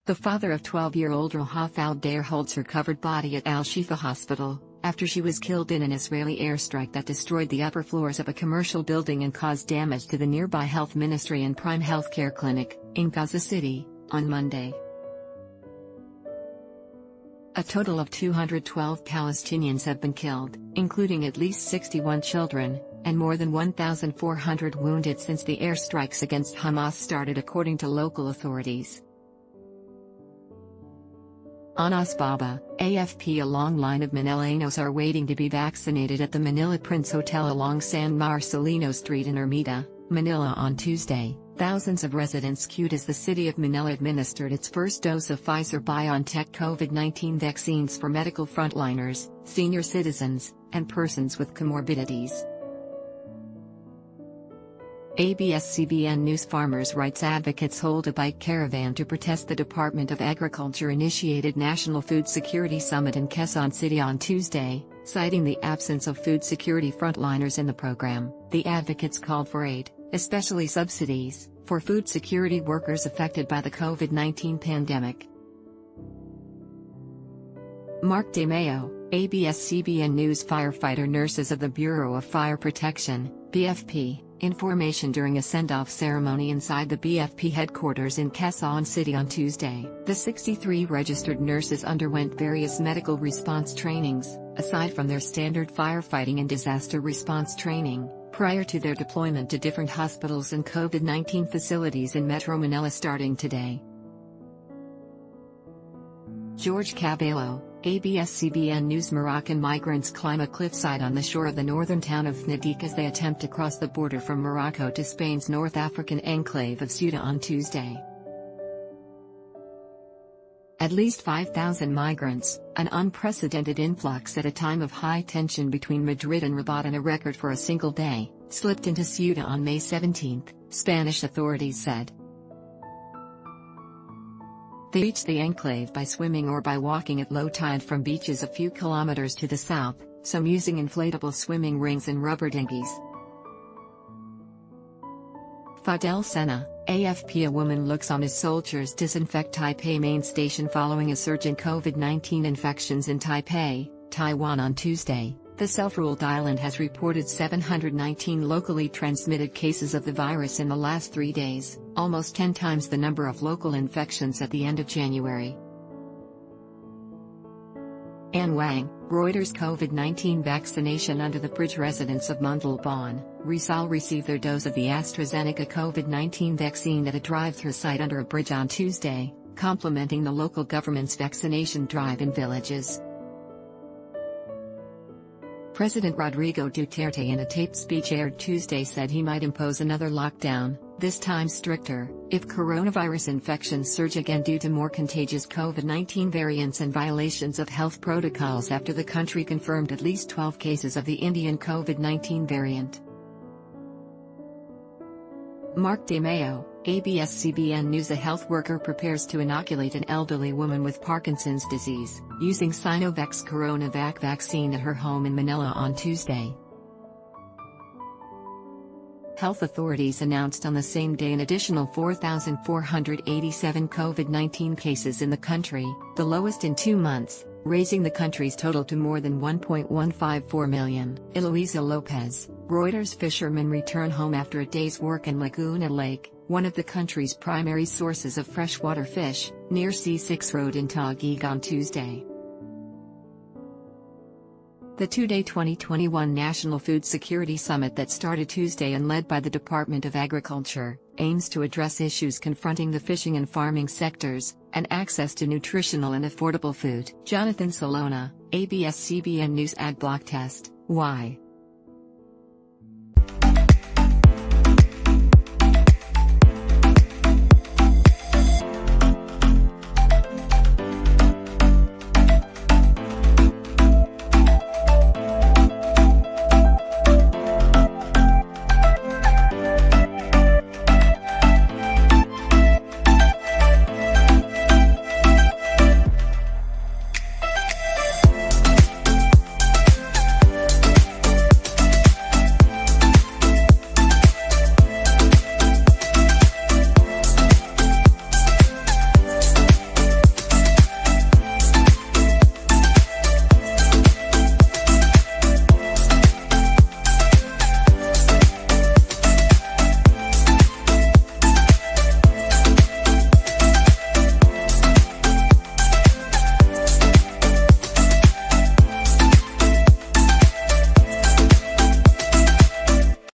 The father of 12-year-old Rahaf holds her covered body at al-Shifa hospital, after she was killed in an Israeli airstrike that destroyed the upper floors of a commercial building and caused damage to the nearby health ministry and prime healthcare clinic, in Gaza City, on Monday. A total of 212 Palestinians have been killed, including at least 61 children, and more than 1,400 wounded since the airstrikes against Hamas started, according to local authorities. Anas Baba, AFP. A long line of Manileños are waiting to be vaccinated at the Manila Prince Hotel along San Marcelino Street in Ermita, Manila on Tuesday. Thousands of residents queued as the city of Manila administered its first dose of Pfizer-BioNTech COVID-19 vaccines for medical frontliners, senior citizens, and persons with comorbidities. ABS-CBN News. Farmers' rights advocates hold a bike caravan to protest the Department of Agriculture-initiated National Food Security Summit in Quezon City on Tuesday, citing the absence of food security frontliners in the program. The advocates called for aid, especially subsidies, for food security workers affected by the COVID-19 pandemic. Mark De Mayo, ABS-CBN News. Firefighter nurses of the Bureau of Fire Protection, BFP, information during a send-off ceremony inside the BFP headquarters in Quezon City on Tuesday. The 63 registered nurses underwent various medical response trainings, aside from their standard firefighting and disaster response training, prior to their deployment to different hospitals and COVID-19 facilities in Metro Manila starting today. George Cabello, ABS-CBN News. Moroccan migrants climb a cliffside on the shore of the northern town of Nadik as they attempt to cross the border from Morocco to Spain's North African enclave of Ceuta on Tuesday. At least 5,000 migrants, an unprecedented influx at a time of high tension between Madrid and Rabat and a record for a single day, slipped into Ceuta on May 17, Spanish authorities said. They reached the enclave by swimming or by walking at low tide from beaches a few kilometers to the south, some using inflatable swimming rings and rubber dinghies. Fadel Sena, AFP. A woman looks on as soldiers disinfect Taipei main station following a surge in COVID-19 infections in Taipei, Taiwan on Tuesday. The self-ruled island has reported 719 locally transmitted cases of the virus in the last 3 days, almost 10 times the number of local infections at the end of January. Anne Wang, Reuters. COVID-19 vaccination under the bridge. Residents of Montalban, Rizal received their dose of the AstraZeneca COVID-19 vaccine at a drive-through site under a bridge on Tuesday, complementing the local government's vaccination drive in villages. President Rodrigo Duterte, in a taped speech aired Tuesday, said he might impose another lockdown, this time stricter, if coronavirus infections surge again due to more contagious COVID-19 variants and violations of health protocols after the country confirmed at least 12 cases of the Indian COVID-19 variant. Mark De Mayo, ABS-CBN News. A health worker prepares to inoculate an elderly woman with Parkinson's disease, using Sinovac's CoronaVac vaccine at her home in Manila on Tuesday. Health authorities announced on the same day an additional 4,487 COVID-19 cases in the country, the lowest in 2 months, raising the country's total to more than 1.154 million. Eloisa Lopez, Reuters. Fishermen return home after a day's work in Laguna Lake, one of the country's primary sources of freshwater fish, near C6 Road in Taguig on Tuesday. The two-day 2021 National Food Security Summit that started Tuesday and led by the Department of Agriculture, aims to address issues confronting the fishing and farming sectors, and access to nutritional and affordable food. Jonathan Salona, ABS-CBN News. Ag block test, why?